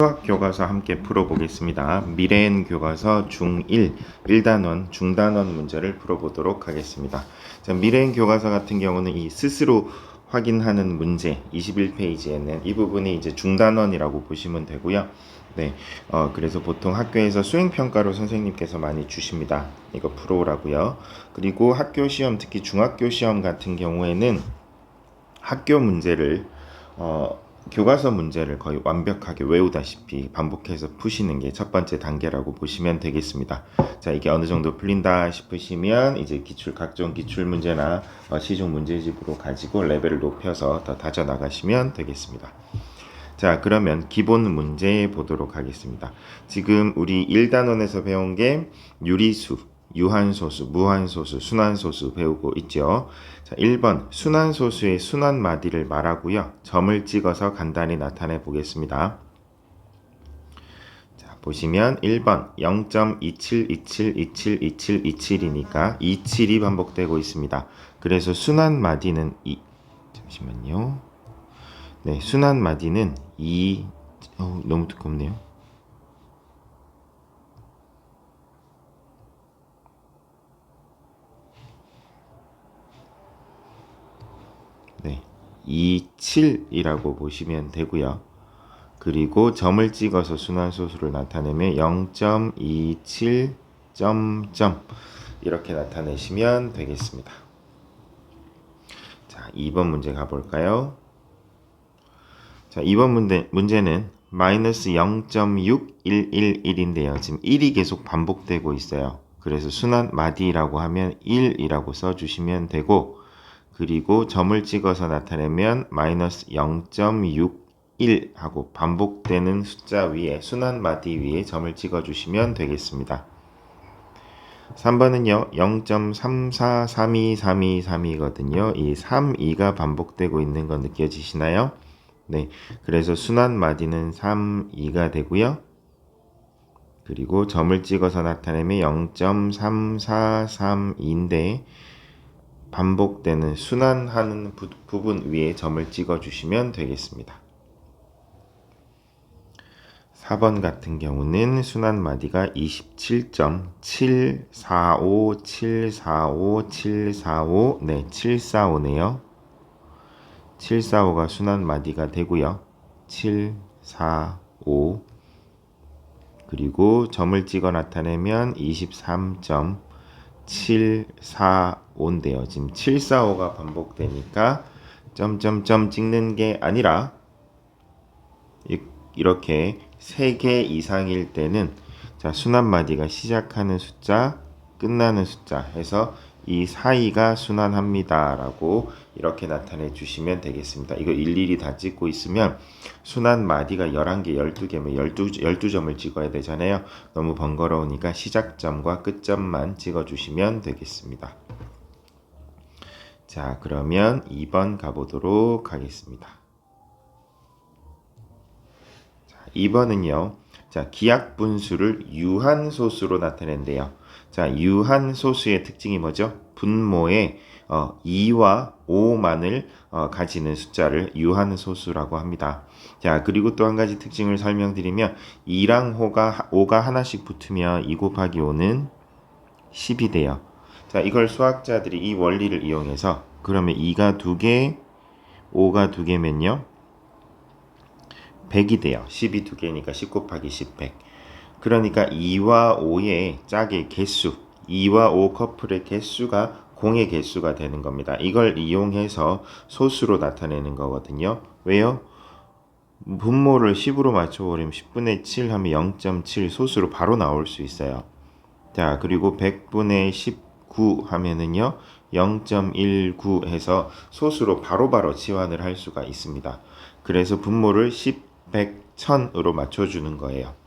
수학 교과서 함께 풀어보겠습니다. 미래엔 교과서 중1 1단원 중단원 문제를 풀어보도록 하겠습니다. 자, 미래엔 교과서 같은 경우는 이 스스로 확인하는 문제 21페이지에는 이 부분이 이제 중단원이라고 보시면 되고요. 네, 그래서 보통 학교에서 수행평가로 선생님께서 많이 주십니다. 이거 풀어오라고요. 그리고 학교 시험, 특히 중학교 시험 같은 경우에는 학교 문제를 교과서 문제를 거의 완벽하게 외우다시피 반복해서 푸시는 게 첫 번째 단계라고 보시면 되겠습니다. 자, 이게 어느 정도 풀린다 싶으시면 이제 각종 기출 문제나 시중 문제집으로 가지고 레벨을 높여서 더 다져 나가시면 되겠습니다. 자, 그러면 기본 문제 보도록 하겠습니다. 지금 우리 1단원에서 배운 게 유리수, 유한소수, 무한소수, 순환소수 배우고 있죠. 자, 1번 순환소수의 순환마디를 말하고요. 점을 찍어서 간단히 나타내 보겠습니다. 자, 보시면 1번 0.2727272727이니까 27이 반복되고 있습니다. 그래서 순환마디는 잠시만요. 네, 순환마디는 너무 두껍네요. 네, 27이라고 보시면 되고요. 그리고 점을 찍어서 순환소수를 나타내면 0.27 점점 이렇게 나타내시면 되겠습니다. 자, 2번 문제 가볼까요? 자, 2번 문제는 마이너스 0.6111인데요. 지금 1이 계속 반복되고 있어요. 그래서 순환마디라고 하면 1이라고 써주시면 되고, 그리고 점을 찍어서 나타내면 마이너스 0.61 하고 반복되는 숫자 위에 순환마디 위에 점을 찍어주시면 되겠습니다. 3번은요 0.34323232거든요. 이 32가 반복되고 있는 거 느껴지시나요? 네, 그래서 순환마디는 32가 되고요. 그리고 점을 찍어서 나타내면 0.343인데 반복되는 순환하는 부분 위에 점을 찍어주시면 되겠습니다. 4번 같은 경우는 순환마디가 27.745 네, 745네요. 745가 순환마디가 되고요. 745 그리고 점을 찍어 나타내면 23.745인데요. 지금 745가 반복되니까 점점점 찍는 게 아니라 이렇게 3개 이상일 때는 자, 순환마디가 시작하는 숫자, 끝나는 숫자 해서 이 사이가 순환합니다 라고 이렇게 나타내 주시면 되겠습니다. 이거 일일이 다 찍고 있으면 순환마디가 11개, 12개면 12점을 찍어야 되잖아요. 너무 번거로우니까 시작점과 끝점만 찍어 주시면 되겠습니다. 자, 그러면 2번 가보도록 하겠습니다. 자, 2번은요. 자, 기하분수를 유한소수로 나타낸대요. 자, 유한소수의 특징이 뭐죠? 분모에 2와 5만을 가지는 숫자를 유한소수라고 합니다. 자, 그리고 또 한 가지 특징을 설명드리면 2랑 5가 하나씩 붙으면 2 곱하기 5는 10이 돼요. 자, 이걸 수학자들이 이 원리를 이용해서 그러면 2가 2개, 5가 2개면요 100이 돼요. 10이 2개니까 10 곱하기 10, 100. 그러니까 2와 5의 짝의 개수, 2와 5 커플의 개수가 공의 개수가 되는 겁니다. 이걸 이용해서 소수로 나타내는 거거든요. 왜요? 분모를 10으로 맞춰버리면 10분의 7 하면 0.7 소수로 바로 나올 수 있어요. 자, 그리고 100분의 19 하면은요 0.19 해서 소수로 바로바로 치환을 할 수가 있습니다. 그래서 분모를 10, 100, 1000으로 맞춰주는 거예요.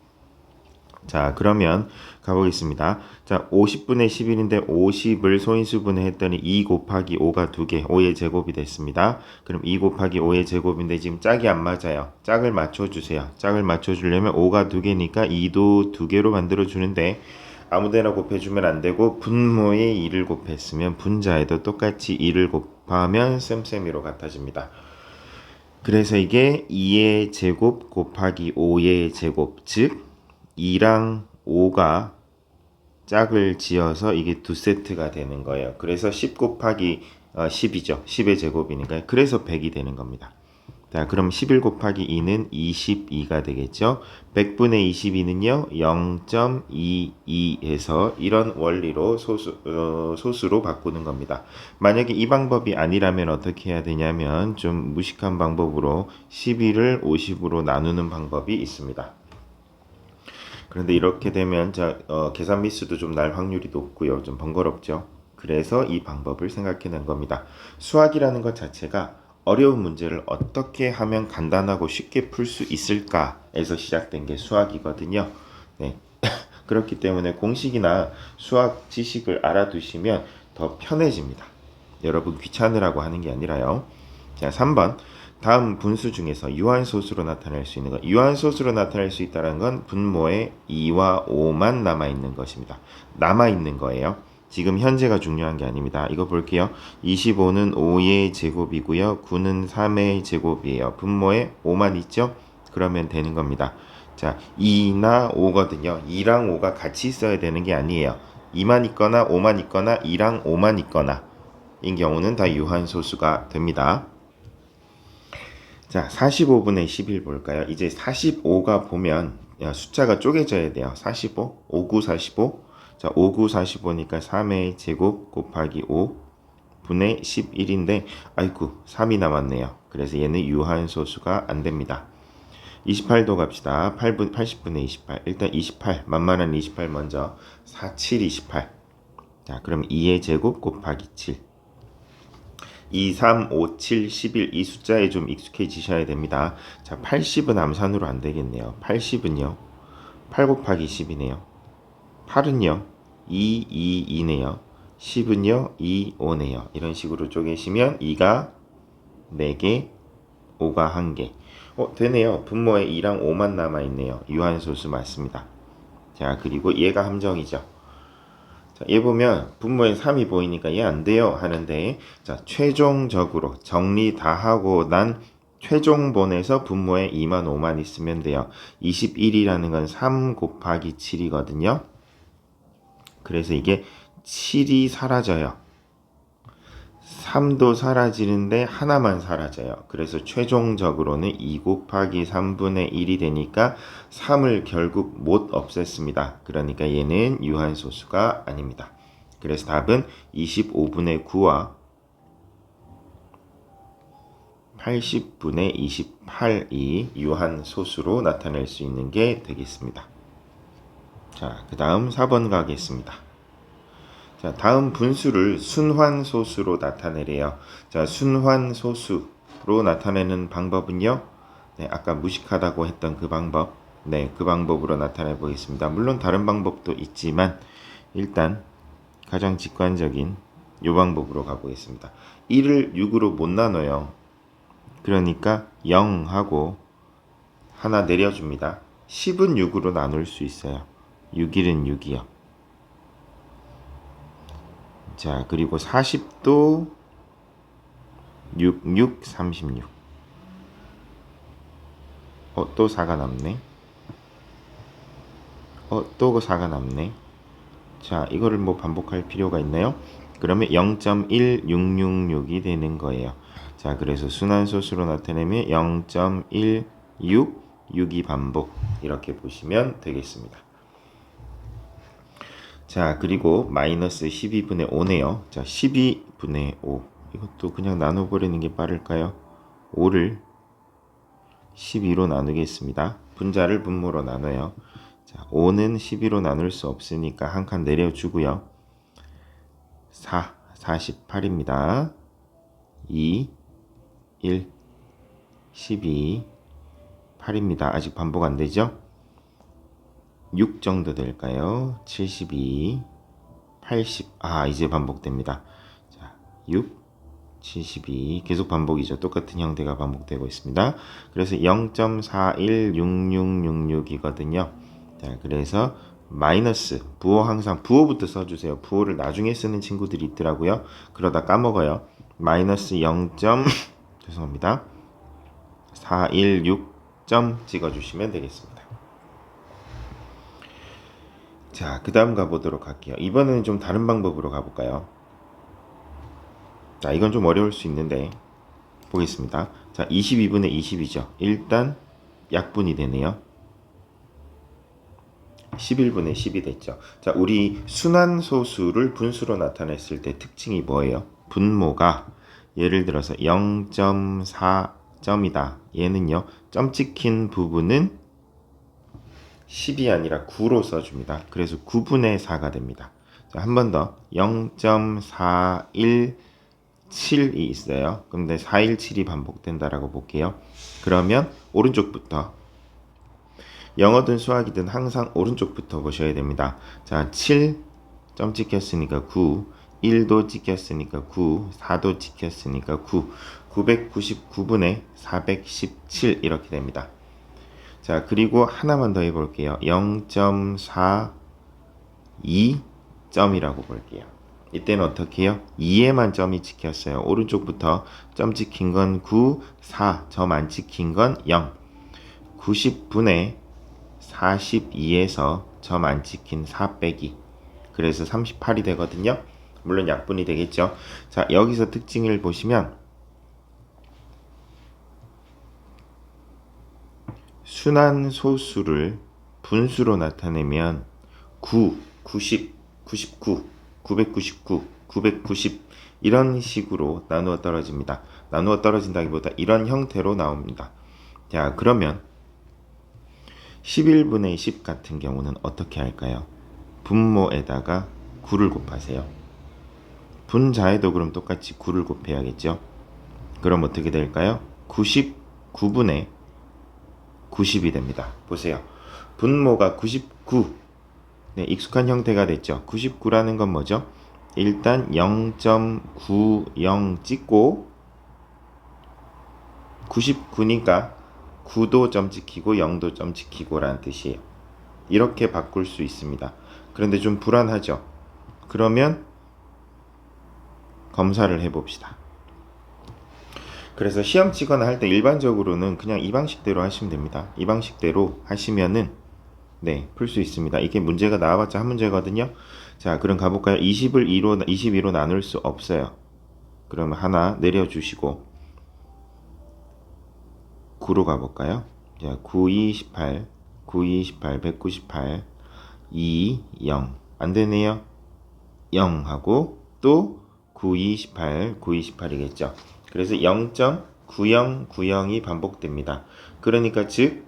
자, 그러면 가보겠습니다. 자, 50분의 11인데 50을 소인수분해 했더니 2 곱하기 5가 2개, 5의 제곱이 됐습니다. 그럼 2 곱하기 5의 제곱인데 지금 짝이 안 맞아요. 짝을 맞춰주세요. 짝을 맞춰주려면 5가 2개니까 2도 2개로 만들어주는데 아무데나 곱해주면 안 되고 분모에 2를 곱했으면 분자에도 똑같이 2를 곱하면 쌤쌤이로 같아집니다. 그래서 이게 2의 제곱 곱하기 5의 제곱, 즉 2랑 5가 짝을 지어서 이게 두 세트가 되는 거예요. 그래서 10 곱하기 10이죠. 10의 제곱이니까. 그래서 100이 되는 겁니다. 자, 그럼 11 곱하기 2는 22가 되겠죠. 100분의 22는요 0.22해서 이런 원리로 소수로 바꾸는 겁니다. 만약에 이 방법이 아니라면 어떻게 해야 되냐면 좀 무식한 방법으로 12를 50으로 나누는 방법이 있습니다. 그런데 이렇게 되면 계산 미스도 좀 날 확률이 높고요. 좀 번거롭죠. 그래서 이 방법을 생각해낸 겁니다. 수학이라는 것 자체가 어려운 문제를 어떻게 하면 간단하고 쉽게 풀 수 있을까에서 시작된 게 수학이거든요. 네. 그렇기 때문에 공식이나 수학 지식을 알아두시면 더 편해집니다. 여러분 귀찮으라고 하는 게 아니라요. 자, 3번. 다음 분수 중에서 유한소수로 나타낼 수 있는 것. 유한소수로 나타낼 수 있다는 건 분모에 2와 5만 남아있는 것입니다. 남아있는 거예요. 지금 현재가 중요한 게 아닙니다. 이거 볼게요. 25는 5의 제곱이고요. 9는 3의 제곱이에요. 분모에 5만 있죠? 그러면 되는 겁니다. 자, 2나 5거든요. 2랑 5가 같이 있어야 되는 게 아니에요. 2만 있거나 5만 있거나 2랑 5만 있거나 인 경우는 다 유한소수가 됩니다. 자, 45분의 11 볼까요? 이제 45가 보면 숫자가 쪼개져야 돼요. 45, 5, 9, 45. 자, 5, 9, 45니까 3의 제곱 곱하기 5 분의 11인데 아이고 3이 남았네요. 그래서 얘는 유한소수가 안 됩니다. 28도 갑시다. 80분의 28. 일단 28, 만만한 28 먼저. 4, 7, 28. 자, 그럼 2의 제곱 곱하기 7. 2, 3, 5, 7, 11 이 숫자에 좀 익숙해지셔야 됩니다. 자, 80은 암산으로 안 되겠네요. 80은요. 8 곱하기 10이네요. 8은요. 2, 2, 2네요. 10은요. 2, 5네요. 이런 식으로 쪼개시면 2가 4개, 5가 1개. 되네요. 분모에 2랑 5만 남아있네요. 유한소수 맞습니다. 자, 그리고 얘가 함정이죠. 자, 얘 보면 분모에 3이 보이니까 얘 안 돼요 하는데, 자, 최종적으로 정리 다 하고 난 최종본에서 분모에 2만 5만 있으면 돼요. 21이라는 건 3 곱하기 7이거든요. 그래서 이게 7이 사라져요. 3도 사라지는데 하나만 사라져요. 그래서 최종적으로는 2 곱하기 3분의 1이 되니까 3을 결국 못 없앴습니다. 그러니까 얘는 유한소수가 아닙니다. 그래서 답은 25분의 9와 80분의 28이 유한소수로 나타낼 수 있는 게 되겠습니다. 자, 그 다음 4번 가겠습니다. 자, 다음 분수를 순환소수로 나타내래요. 자, 순환소수로 나타내는 방법은요. 네, 아까 무식하다고 했던 그 방법. 네, 그 방법으로 나타내 보겠습니다. 물론 다른 방법도 있지만 일단 가장 직관적인 이 방법으로 가보겠습니다. 1을 6으로 못 나눠요. 그러니까 0하고 하나 내려줍니다. 10은 6으로 나눌 수 있어요. 6일은 6이요. 자, 그리고 40도 6, 6, 36. 또 4가 남네. 또 4가 남네. 자, 이거를 뭐 반복할 필요가 있나요? 그러면 0.1666이 되는 거예요. 자, 그래서 순환소수로 나타내면 0.16, 6이 반복. 이렇게 보시면 되겠습니다. 자, 그리고 마이너스 12분의 5네요. 자, 12분의 5. 이것도 그냥 나눠버리는 게 빠를까요? 5를 12로 나누겠습니다. 분자를 분모로 나눠요. 자, 5는 12로 나눌 수 없으니까 한 칸 내려주고요. 4, 48입니다. 2, 1, 12, 8입니다. 아직 반복 안 되죠? 6 정도 될까요? 72, 80, 이제 반복됩니다. 자, 6, 72, 계속 반복이죠. 똑같은 형태가 반복되고 있습니다. 그래서 0.416666이거든요. 자, 그래서 마이너스, 부호 항상 부호부터 써주세요. 부호를 나중에 쓰는 친구들이 있더라고요. 그러다 까먹어요. 마이너스 0. 죄송합니다. 416점 찍어주시면 되겠습니다. 자, 그 다음 가보도록 할게요. 이번에는 좀 다른 방법으로 가볼까요? 자, 이건 좀 어려울 수 있는데 보겠습니다. 자, 22분의 20이죠. 일단 약분이 되네요. 11분의 10이 됐죠. 자, 우리 순환소수를 분수로 나타냈을 때 특징이 뭐예요? 분모가 예를 들어서 0.4점이다. 얘는요, 점 찍힌 부분은 10이 아니라 9로 써줍니다. 그래서 9분의 4가 됩니다. 자, 한 번 더. 0.417이 있어요. 근데 417이 반복된다라고 볼게요. 그러면 오른쪽부터 영어든 수학이든 항상 오른쪽부터 보셔야 됩니다. 자, 7 점 찍혔으니까 9, 1도 찍혔으니까 9, 4도 찍혔으니까 9, 999분의 417 이렇게 됩니다. 자, 그리고 하나만 더 해볼게요. 0.42점이라고 볼게요. 이때는 어떻게 해요? 2에만 점이 찍혔어요. 오른쪽부터 점 찍힌 건 9, 4, 점 안 찍힌 건 0. 90분의 42에서 점 안 찍힌 4 빼기. 그래서 38이 되거든요. 물론 약분이 되겠죠. 자, 여기서 특징을 보시면 순환소수를 분수로 나타내면 9, 90, 99, 999, 990 이런 식으로 나누어 떨어집니다. 나누어 떨어진다기보다 이런 형태로 나옵니다. 자, 그러면 11분의 10 같은 경우는 어떻게 할까요? 분모에다가 9를 곱하세요. 분자에도 그럼 똑같이 9를 곱해야겠죠? 그럼 어떻게 될까요? 99분의 90이 됩니다. 보세요. 분모가 99. 네, 익숙한 형태가 됐죠. 99라는 건 뭐죠? 일단 0.90 찍고 99니까 9도 점 찍히고 0도 점 찍히고 라는 뜻이에요. 이렇게 바꿀 수 있습니다. 그런데 좀 불안하죠? 그러면 검사를 해봅시다. 그래서 시험 치거나 할 때 일반적으로는 그냥 이 방식대로 하시면 됩니다. 이 방식대로 하시면은 네, 풀 수 있습니다. 이게 문제가 나와봤자 한 문제거든요. 자, 그럼 가볼까요? 20을 22로 나눌 수 없어요. 그러면 하나 내려주시고 9로 가볼까요? 자, 9, 2, 18, 9, 2, 18, 198, 2, 0. 안 되네요. 0 하고 또 9, 2, 18, 9, 2, 18이겠죠. 그래서 0.9090이 반복됩니다. 그러니까 즉,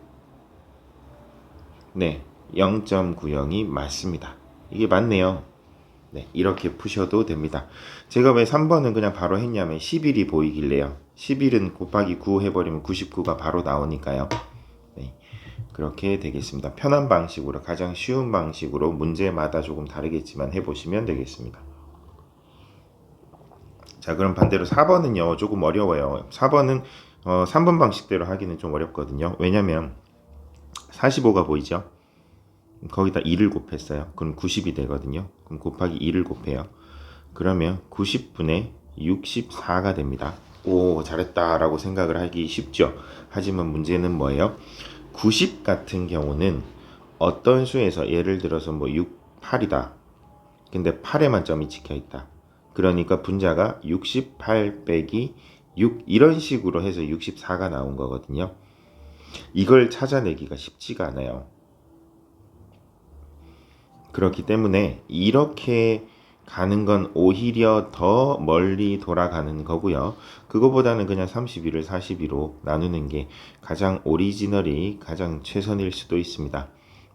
네, 0.90이 맞습니다. 이게 맞네요. 네, 이렇게 푸셔도 됩니다. 제가 왜 3번은 그냥 바로 했냐면 11이 보이길래요. 11은 곱하기 9 해버리면 99가 바로 나오니까요. 네, 그렇게 되겠습니다. 편한 방식으로, 가장 쉬운 방식으로 문제마다 조금 다르겠지만 해보시면 되겠습니다. 자, 그럼 반대로 4번은요 조금 어려워요. 4번은 3번 방식대로 하기는 좀 어렵거든요. 왜냐면 45가 보이죠? 거기다 2를 곱했어요. 그럼 90이 되거든요. 그럼 곱하기 2를 곱해요. 그러면 90분의 64가 됩니다. 오, 잘했다 라고 생각을 하기 쉽죠. 하지만 문제는 뭐예요? 90 같은 경우는 어떤 수에서 예를 들어서 뭐 6, 8이다. 근데 8에만 점이 찍혀 있다. 그러니까 분자가 68 빼기 6 이런 식으로 해서 64가 나온 거거든요. 이걸 찾아내기가 쉽지가 않아요. 그렇기 때문에 이렇게 가는 건 오히려 더 멀리 돌아가는 거고요. 그거보다는 그냥 32를 42로 나누는 게 가장 오리지널이 가장 최선일 수도 있습니다.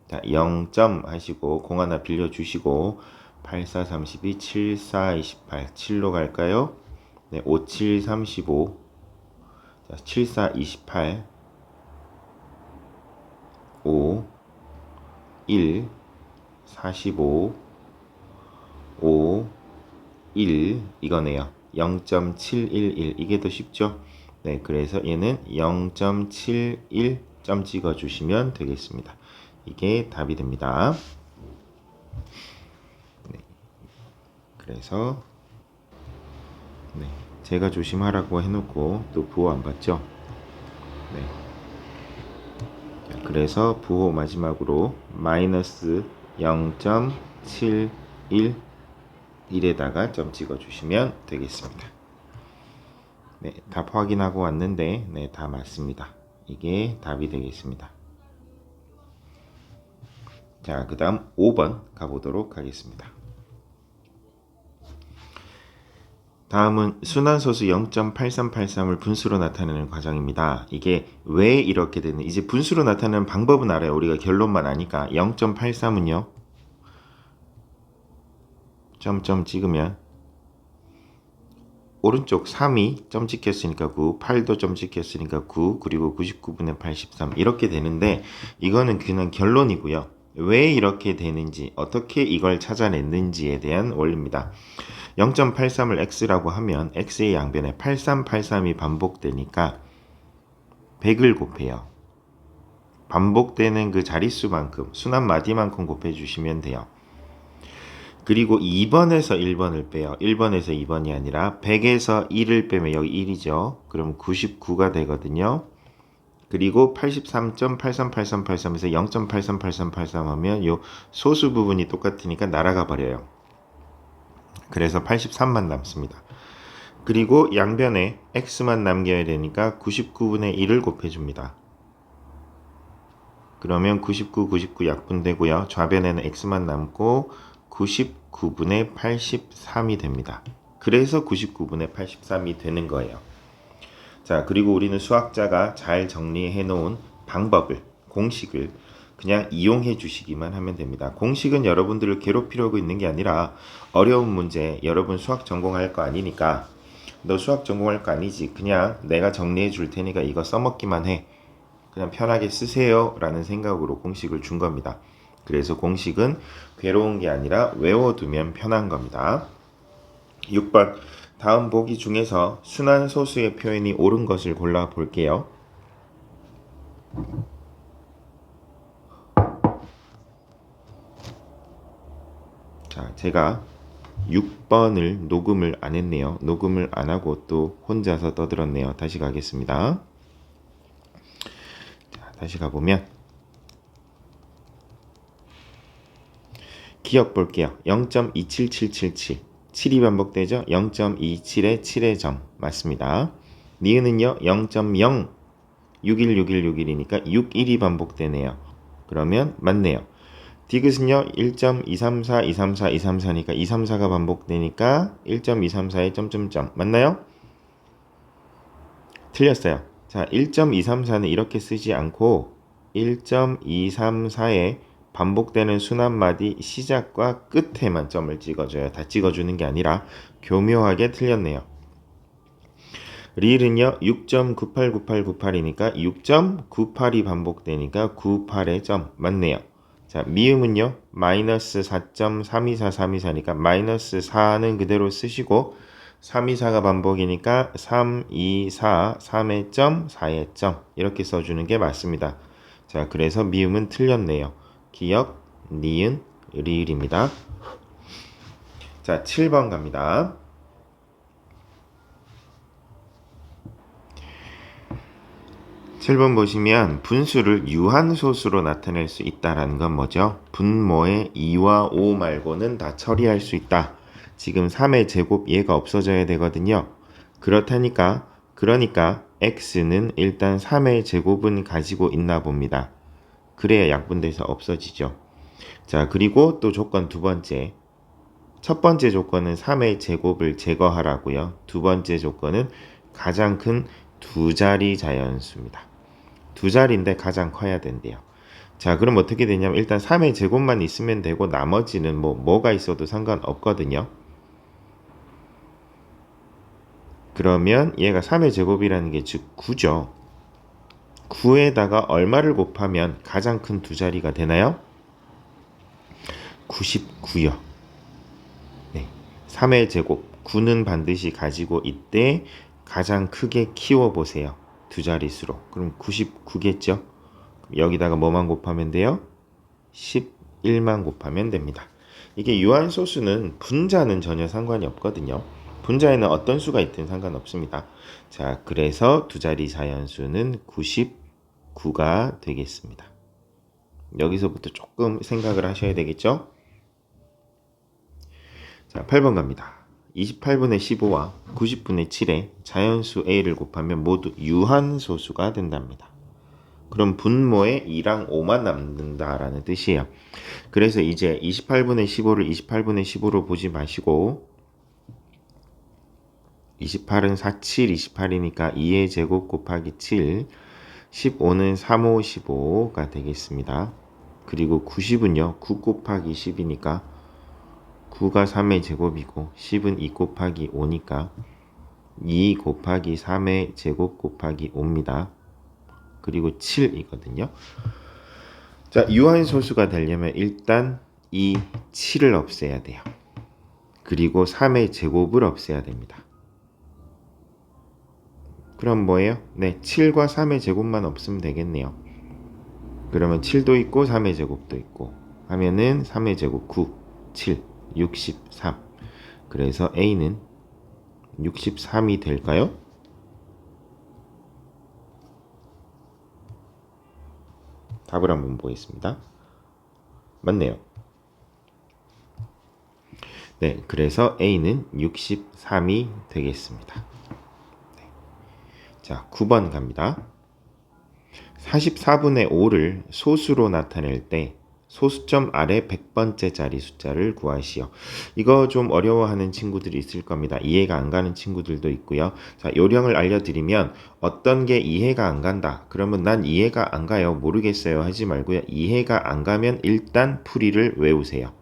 자, 0점 하시고 공 하나 빌려주시고 84, 32, 74, 28, 7로 갈까요? 네, 5, 7, 35, 자, 74, 28, 5, 1, 45, 5, 1 이거네요. 0.711 이게 더 쉽죠? 네, 그래서 얘는 0.71점 찍어주시면 되겠습니다. 이게 답이 됩니다. 네, 그래서 네, 제가 조심하라고 해놓고 또 부호 안 봤죠? 네. 그래서 부호 마지막으로 마이너스 0.71에다가 점 찍어 주시면 되겠습니다. 네, 답 확인하고 왔는데 네, 다 맞습니다. 이게 답이 되겠습니다. 자, 그 다음 5번 가보도록 하겠습니다. 다음은 순환소수 0.8383을 분수로 나타내는 과정입니다. 이게 왜 이렇게 되는, 이제 분수로 나타내는 방법은 알아요. 우리가 결론만 아니까. 0.83은요 점점 찍으면 오른쪽 3이 점 찍혔으니까 9, 8도 점 찍혔으니까 9, 그리고 99분의 83 이렇게 되는데, 이거는 그냥 결론이고요. 왜 이렇게 되는지, 어떻게 이걸 찾아냈는지에 대한 원리입니다. 0.83을 x라고 하면 x의 양변에 8383이 반복되니까 100을 곱해요. 반복되는 그 자릿수만큼, 순환 마디만큼 곱해주시면 돼요. 그리고 2번에서 1번을 빼요. 1번에서 2번이 아니라 100에서 1을 빼면 여기 1이죠. 그럼 99가 되거든요. 그리고 83.838383에서 0.838383 하면 요 소수 부분이 똑같으니까 날아가 버려요. 그래서 83만 남습니다. 그리고 양변에 x만 남겨야 되니까 99분의 1을 곱해줍니다. 그러면 99, 99 약분되고요. 좌변에는 x만 남고 99분의 83이 됩니다. 그래서 99분의 83이 되는 거예요. 자, 그리고 우리는 수학자가 잘 정리해 놓은 방법을, 공식을 그냥 이용해 주시기만 하면 됩니다. 공식은 여러분들을 괴롭히려고 있는 게 아니라, 어려운 문제, 여러분 수학 전공할 거 아니니까, 너 수학 전공할 거 아니지, 그냥 내가 정리해 줄 테니까 이거 써먹기만 해, 그냥 편하게 쓰세요 라는 생각으로 공식을 준 겁니다. 그래서 공식은 괴로운 게 아니라 외워두면 편한 겁니다. 6번, 다음 보기 중에서 순환소수의 표현이 옳은 것을 골라 볼게요. 자, 제가 6번을 녹음을 안 했네요. 녹음을 안 하고 또 혼자서 떠들었네요. 다시 가겠습니다. 자, 다시 가보면 기억 볼게요. 0.27777 7이 반복되죠? 0.27에 7의 점 맞습니다. 니은은요 0.0 616161이니까 61이 반복되네요. 그러면 맞네요. 디귿은요 1.234 234 234니까 234가 반복되니까 1.234에 점점점 맞나요? 틀렸어요. 자, 1.234는 이렇게 쓰지 않고 1.234에 반복되는 순환마디 시작과 끝에만 점을 찍어줘요. 다 찍어주는 게 아니라 교묘하게 틀렸네요. 릴은요 6.989898이니까 6.98이 반복되니까 98의 점 맞네요. 자, 미음은요 마이너스 4.324 마이너스 4는 그대로 쓰시고 324가 반복이니까 324 3의 점 4의 점 이렇게 써주는 게 맞습니다. 자, 그래서 미음은 틀렸네요. 기억, 니은, 리을입니다. 자, 7번 갑니다. (7번) 보시면 분수를 유한소수로 나타낼 수 있다라는 건 뭐죠? 분모의 2와 5 말고는 다 처리할 수 있다. 지금 3의 제곱 얘가 없어져야 되거든요. 그러니까 x는 일단 3의 제곱은 가지고 있나 봅니다. 그래야 약분돼서 없어지죠. 자, 그리고 또 조건 두 번째. 첫 번째 조건은 3의 제곱을 제거하라고요. 두 번째 조건은 가장 큰 두 자리 자연수입니다. 두 자리인데 가장 커야 된대요. 자, 그럼 어떻게 되냐면 일단 3의 제곱만 있으면 되고 나머지는 뭐가 있어도 상관없거든요. 그러면 얘가 3의 제곱이라는 게 즉 9죠. 9에다가 얼마를 곱하면 가장 큰 두 자리가 되나요? 99요. 네. 3의 제곱 9는 반드시 가지고 있대. 가장 크게 키워보세요. 두 자릿수로. 그럼 99겠죠? 여기다가 뭐만 곱하면 돼요? 11만 곱하면 됩니다. 이게 유한소수는 분자는 전혀 상관이 없거든요. 분자에는 어떤 수가 있든 상관없습니다. 자, 그래서 두 자리 자연수는 99가 되겠습니다. 여기서부터 조금 생각을 하셔야 되겠죠? 자, 8번 갑니다. 28분의 15와 90분의 7에 자연수 a를 곱하면 모두 유한소수가 된답니다. 그럼 분모에 2랑 5만 남는다라는 뜻이에요. 그래서 이제 28분의 15를 28분의 15로 보지 마시고 28은 4, 7, 28이니까 2의 제곱 곱하기 7, 15는 3, 5, 15가 되겠습니다. 그리고 90은요, 9 곱하기 10이니까 9가 3의 제곱이고 10은 2 곱하기 5니까 2 곱하기 3의 제곱 곱하기 5입니다. 그리고 7이거든요. 자, 유한소수가 되려면 일단 이 7을 없애야 돼요. 그리고 3의 제곱을 없애야 됩니다. 그럼 뭐예요? 네, 7과 3의 제곱만 없으면 되겠네요. 그러면 7도 있고 3의 제곱도 있고 하면은 3의 제곱 9, 7, 63. 그래서 A는 63이 될까요? 답을 한번 보겠습니다. 맞네요. 네, 그래서 A는 63이 되겠습니다. 네. 자, 9번 갑니다. 44분의 5를 소수로 나타낼 때 소수점 아래 100번째 자리 숫자를 구하시오. 이거 좀 어려워하는 친구들이 있을 겁니다. 이해가 안 가는 친구들도 있고요. 자, 요령을 알려드리면 어떤 게 이해가 안 간다. 그러면 난 이해가 안 가요. 모르겠어요. 하지 말고요. 이해가 안 가면 일단 풀이를 외우세요.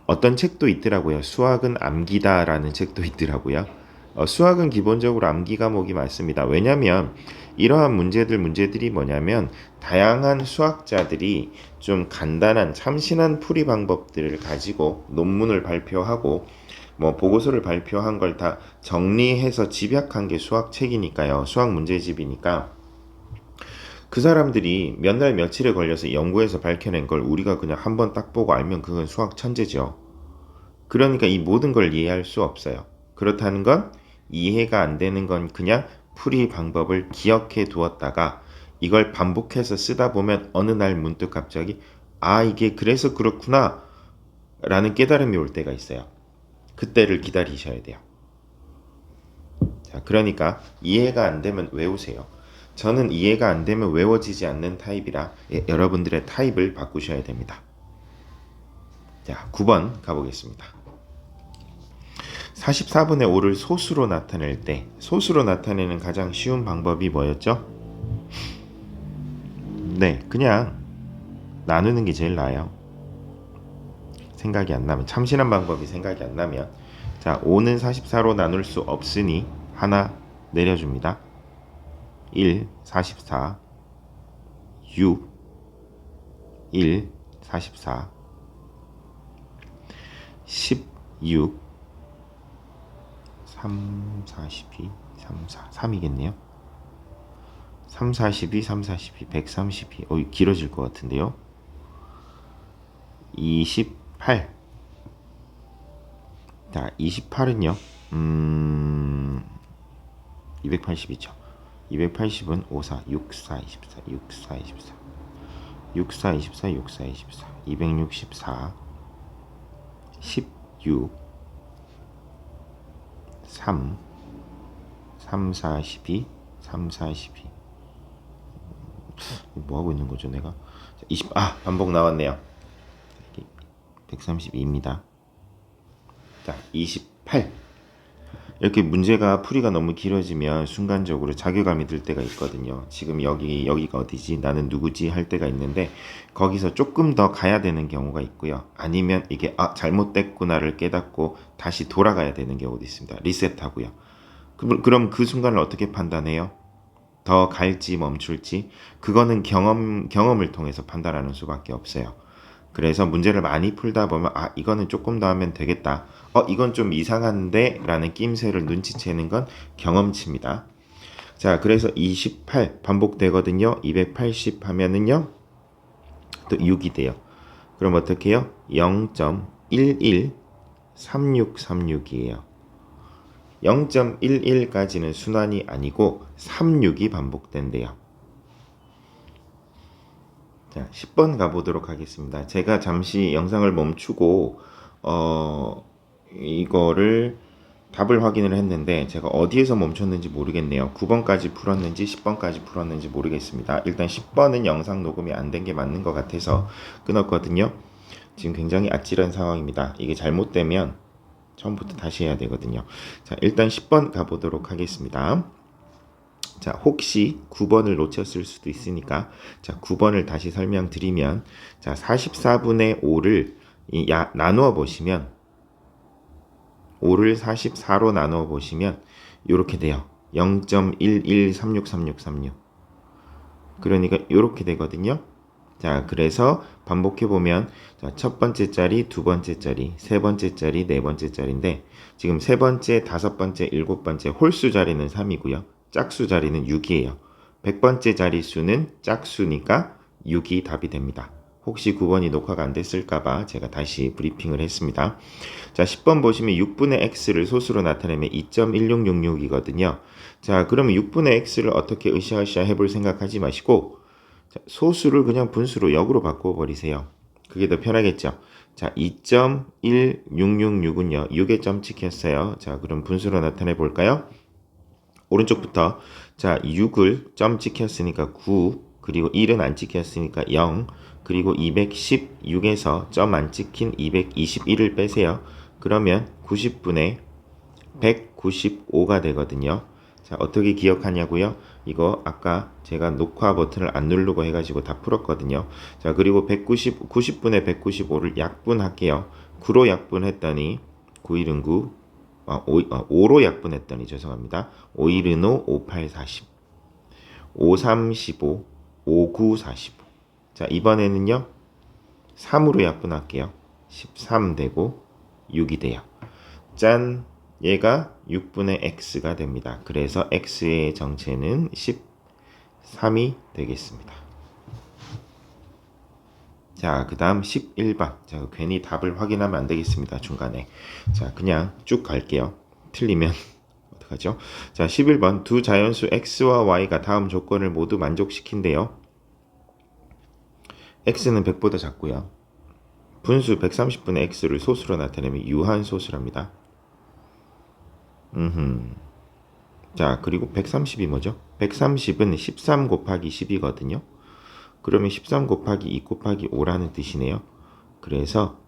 어떤 책도 있더라고요. 수학은 암기다라는 책도 있더라고요. 수학은 기본적으로 암기 과목이 맞습니다. 왜냐하면 이러한 문제들이 뭐냐면 다양한 수학자들이 좀 간단한 참신한 풀이 방법들을 가지고 논문을 발표하고 뭐 보고서를 발표한 걸 다 정리해서 집약한 게 수학책이니까요. 수학 문제집이니까 그 사람들이 몇 날 며칠에 걸려서 연구해서 밝혀낸 걸 우리가 그냥 한번 딱 보고 알면 그건 수학 천재죠. 그러니까 이 모든 걸 이해할 수 없어요. 그렇다는 건 이해가 안 되는 건 그냥 풀이 방법을 기억해 두었다가 이걸 반복해서 쓰다 보면 어느 날 문득 갑자기 아, 이게 그래서 그렇구나 라는 깨달음이 올 때가 있어요. 그때를 기다리셔야 돼요. 자, 그러니까 이해가 안 되면 외우세요. 저는 이해가 안 되면 외워지지 않는 타입이라 여러분들의 타입을 바꾸셔야 됩니다. 자, 9번 가보겠습니다. 44분의 5를 소수로 나타낼 때 소수로 나타내는 가장 쉬운 방법이 뭐였죠? 네, 그냥 나누는 게 제일 나아요. 생각이 안 나면, 참신한 방법이 생각이 안 나면, 자, 5는 44로 나눌 수 없으니 하나 내려줍니다. 1, 44, 6, 1, 44, 16, 3, 42, 3, 4, 3이겠네요. 3, 42, 3, 42, 132. 길어질 것 같은데요. 28. 자, 28은요. 280이죠. 280은 5, 4, 6, 4, 24, 6, 4, 24. 6, 4, 24, 6, 4, 24. 264. 16. 3. 3, 42. 3, 42. 뭐 하고 있는 거죠, 내가? 20. 반복 나왔네요. 132입니다. 자, 28. 이렇게 문제가 풀이가 너무 길어지면 순간적으로 자괴감이 들 때가 있거든요. 지금 여기가 어디지? 나는 누구지? 할 때가 있는데 거기서 조금 더 가야 되는 경우가 있고요. 아니면 이게 잘못됐구나를 깨닫고 다시 돌아가야 되는 경우도 있습니다. 리셋하고요. 그럼 그 순간을 어떻게 판단해요? 더 갈지 멈출지? 그거는 경험을 통해서 판단하는 수밖에 없어요. 그래서 문제를 많이 풀다 보면 이거는 조금 더 하면 되겠다. 이건 좀 이상한데 라는 낌새를 눈치채는 건 경험치입니다. 자, 그래서 28 반복되거든요. 280 하면은요 또 6이 돼요. 그럼 어떻게 해요? 0.113636이에요. 0.11까지는 순환이 아니고 36이 반복된대요. 자, 10번 가보도록 하겠습니다. 제가 잠시 영상을 멈추고 이거를 답을 확인을 했는데 제가 어디에서 멈췄는지 모르겠네요. 9번까지 풀었는지 10번까지 풀었는지 모르겠습니다. 일단 10번은 영상 녹음이 안 된 게 맞는 것 같아서 끊었거든요. 지금 굉장히 아찔한 상황입니다. 이게 잘못되면 처음부터 다시 해야 되거든요. 자, 일단 10번 가보도록 하겠습니다. 자, 혹시 9번을 놓쳤을 수도 있으니까 자, 9번을 다시 설명드리면 자, 44분의 5를 나누어 보시면 5를 44로 나누어 보시면 이렇게 돼요. 0.11363636 그러니까 이렇게 되거든요. 자, 그래서 반복해 보면 자, 첫 번째 자리, 두 번째 자리, 세 번째 자리, 네 번째 자리인데 지금 세 번째, 다섯 번째, 일곱 번째 홀수 자리는 3이고요. 짝수 자리는 6이에요. 100번째 자리수는 짝수니까 6이 답이 됩니다. 혹시 9번이 녹화가 안 됐을까봐 제가 다시 브리핑을 했습니다. 자, 10번 보시면 6분의 x를 소수로 나타내면 2.1666이거든요. 자, 그러면 6분의 x를 어떻게 으쌰으쌰 해볼 생각하지 마시고 자, 소수를 그냥 분수로 역으로 바꿔버리세요. 그게 더 편하겠죠. 자, 2.1666은요. 6에 점 찍혔어요. 자, 그럼 분수로 나타내 볼까요? 오른쪽부터 자, 6을 점 찍혔으니까 9, 그리고 1은 안 찍혔으니까 0, 그리고 216에서 점 안 찍힌 221을 빼세요. 그러면 90분의 195가 되거든요. 자, 어떻게 기억하냐고요? 이거 아까 제가 녹화 버튼을 안 누르고 해가지고 다 풀었거든요. 자, 그리고 90분의 195를 약분할게요. 9로 약분했더니 9일은 9, 5로 약분했더니 죄송합니다. 5일은 5, 5, 8, 40, 5, 3, 15, 5, 9, 45. 자, 이번에는요. 3으로 약분할게요. 13 되고 6이 돼요. 짠! 얘가 6분의 x가 됩니다. 그래서 x의 정체는 13이 되겠습니다. 자, 그 다음 11번. 자, 괜히 답을 확인하면 안 되겠습니다. 중간에. 자, 그냥 쭉 갈게요. 틀리면 어떡하죠? 자, 11번. 두 자연수 x와 y가 다음 조건을 모두 만족시킨대요. x는 100보다 작고요. 분수 130분의 x를 소수로 나타내면 유한소수랍니다. 자, 그리고 130이 뭐죠? 130은 13 곱하기 10이거든요. 그러면 13 곱하기 2 곱하기 5라는 뜻이네요. 그래서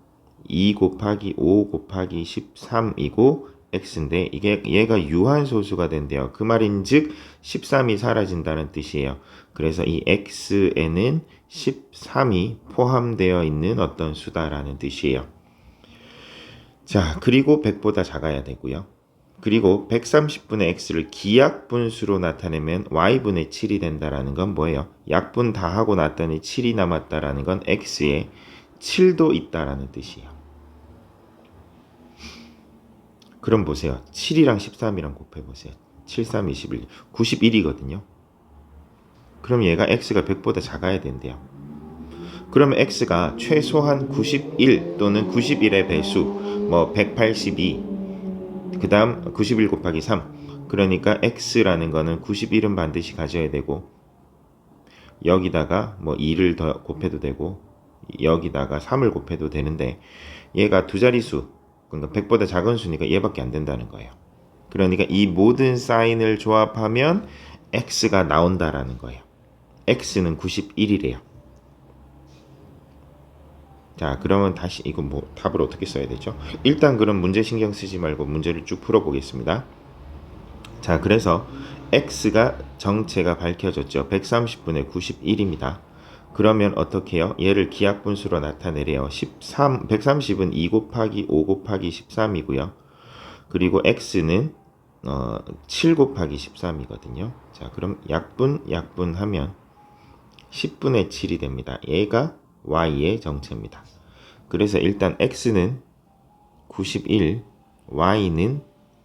2 곱하기 5 곱하기 13이고 x인데 이게 얘가 유한소수가 된대요. 그 말인즉 13이 사라진다는 뜻이에요. 그래서 이 x에는 13이 포함되어 있는 어떤 수다라는 뜻이에요. 자, 그리고 100보다 작아야 되고요. 그리고 130분의 x를 기약분수로 나타내면 y분의 7이 된다라는 건 뭐예요? 약분 다 하고 났더니 7이 남았다라는 건 x에 7도 있다라는 뜻이에요. 그럼 보세요. 7이랑 13이랑 곱해보세요. 7, 3, 21, 91이거든요. 그럼 얘가 x가 100보다 작아야 된대요. 그러면 x가 최소한 91 또는 91의 배수, 뭐 182, 그 다음 91 곱하기 3, 그러니까 x라는 거는 91은 반드시 가져야 되고 여기다가 뭐 2를 더 곱해도 되고 여기다가 3을 곱해도 되는데 얘가 두 자릿수, 그러니까 100보다 작은 수니까 얘밖에 안 된다는 거예요. 그러니까 이 모든 사인을 조합하면 x가 나온다라는 거예요. x는 91이래요. 자, 그러면 다시 이거 뭐 답을 어떻게 써야 되죠? 일단 그럼 문제 신경 쓰지 말고 문제를 쭉 풀어보겠습니다. 자, 그래서 x가 정체가 밝혀졌죠. 130분의 91입니다. 그러면 어떻게 해요? 얘를 기약분수로 나타내래요. 130은 2 곱하기 5 곱하기 13이고요. 그리고 x는 7 곱하기 13이거든요. 자, 그럼 약분하면 10분의 7이 됩니다. 얘가 y의 정체입니다. 그래서 일단 x는 91, y는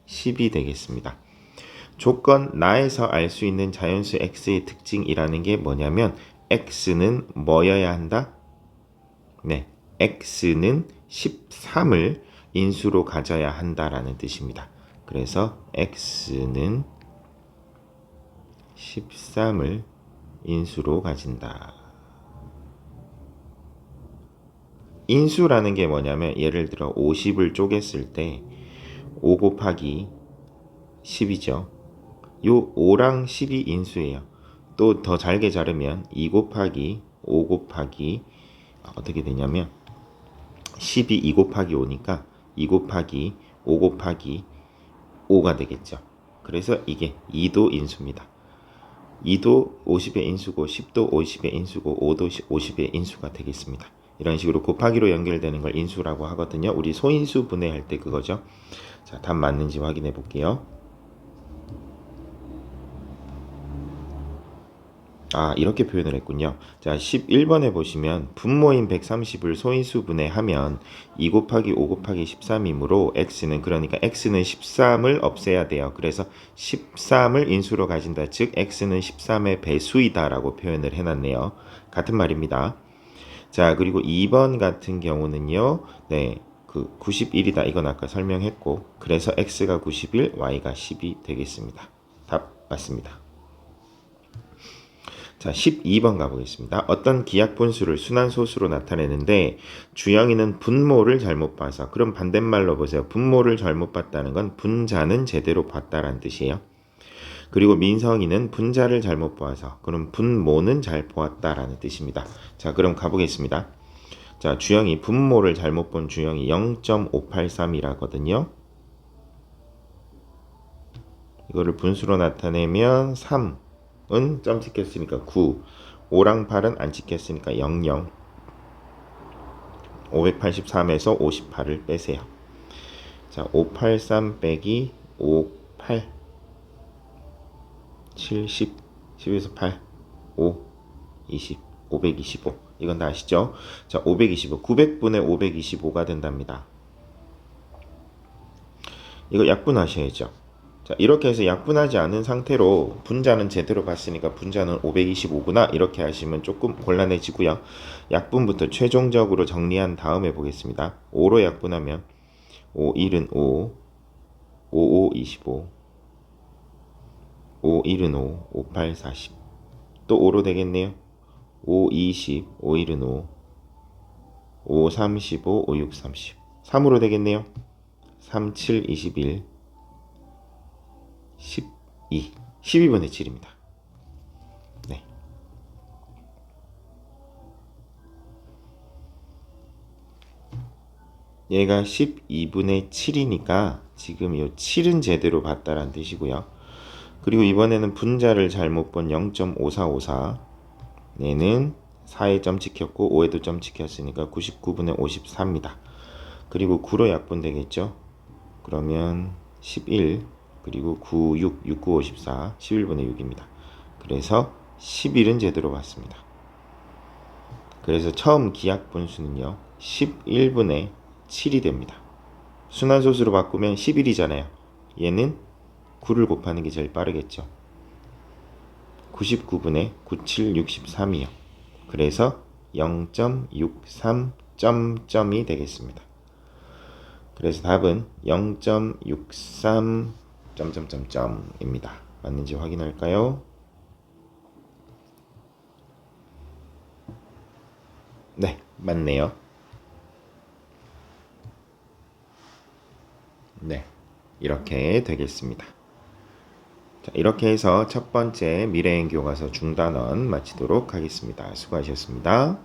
10이 되겠습니다. 조건 나에서 알 수 있는 자연수 x의 특징이라는 게 뭐냐면 x는 뭐여야 한다? 네, x는 13을 인수로 가져야 한다라는 뜻입니다. 그래서 x는 13을 인수로 가진다. 인수라는 게 뭐냐면 예를 들어 50을 쪼갰을 때 5 곱하기 10이죠. 요 5랑 10이 인수예요. 또 더 잘게 자르면 2 곱하기 5 곱하기 어떻게 되냐면 10이 2 곱하기 5니까 2 곱하기 5 곱하기 5가 되겠죠. 그래서 이게 2도 인수입니다. 2도 50의 인수고 10도 50의 인수고 5도 50의 인수가 되겠습니다. 이런 식으로 곱하기로 연결되는 걸 인수라고 하거든요. 우리 소인수 분해할 때 그거죠. 자, 답 맞는지 확인해 볼게요. 이렇게 표현을 했군요. 자, 11번에 보시면 분모인 130을 소인수 분해하면 2 곱하기 5 곱하기 13이므로 x는 그러니까 x는 13을 없애야 돼요. 그래서 13을 인수로 가진다. 즉 x는 13의 배수이다 라고 표현을 해놨네요. 같은 말입니다. 자, 그리고 2번 같은 경우는요. 네, 그 91이다. 이건 아까 설명했고 그래서 x가 91, y가 10이 되겠습니다. 답 맞습니다. 자, 12번 가보겠습니다. 어떤 기하분수를 순환소수로 나타내는데 주영이는 분모를 잘못 봐서, 그럼 반대말로 보세요. 분모를 잘못 봤다는 건 분자는 제대로 봤다라는 뜻이에요. 그리고 민성이는 분자를 잘못 보아서, 그럼 분모는 잘 보았다라는 뜻입니다. 자, 그럼 가보겠습니다. 자, 주영이 분모를 잘못 본 주영이 0.583이라거든요. 이거를 분수로 나타내면 3은 점 찍혔으니까 9, 5랑 8은 안 찍혔으니까 00, 583에서 58을 빼세요. 자, 583 빼기 58, 70, 10에서 8, 5, 20, 525. 이건 다 아시죠? 자, 525, 900분의 525가 된답니다. 이거 약분하셔야죠. 자, 이렇게 해서 약분하지 않은 상태로 분자는 제대로 봤으니까 분자는 525구나 이렇게 하시면 조금 곤란해지고요. 약분부터 최종적으로 정리한 다음에 보겠습니다. 5로 약분하면 5, 1은 5, 5, 5, 25, 5, 1은 5, 5, 8, 40. 또 5로 되겠네요. 5, 20, 5, 1은 5, 5, 35, 5, 6, 30. 3으로 되겠네요. 3, 7, 21, 12, 12분의 7입니다. 네. 얘가 12분의 7이니까 지금 이 7은 제대로 봤다라는 뜻이고요. 그리고 이번에는 분자를 잘못 본 0.5454. 얘는 4에 점 찍혔고 5에도 점 찍혔으니까 99분의 54입니다. 그리고 9로 약분되겠죠. 그러면 11, 그리고 9, 6, 6, 9, 54, 11분의 6입니다. 그래서 11은 제대로 봤습니다. 그래서 처음 기하분수는요 11분의 7이 됩니다. 순환소수로 바꾸면 11이잖아요. 얘는 9를 곱하는 게 제일 빠르겠죠. 99분의 9763이요. 그래서 0.63 점점이 되겠습니다. 그래서 답은 0.63 점점점점입니다. 맞는지 확인할까요? 네, 맞네요. 네, 이렇게 되겠습니다. 자, 이렇게 해서 첫 번째 미래행 교과서 중단원 마치도록 하겠습니다. 수고하셨습니다.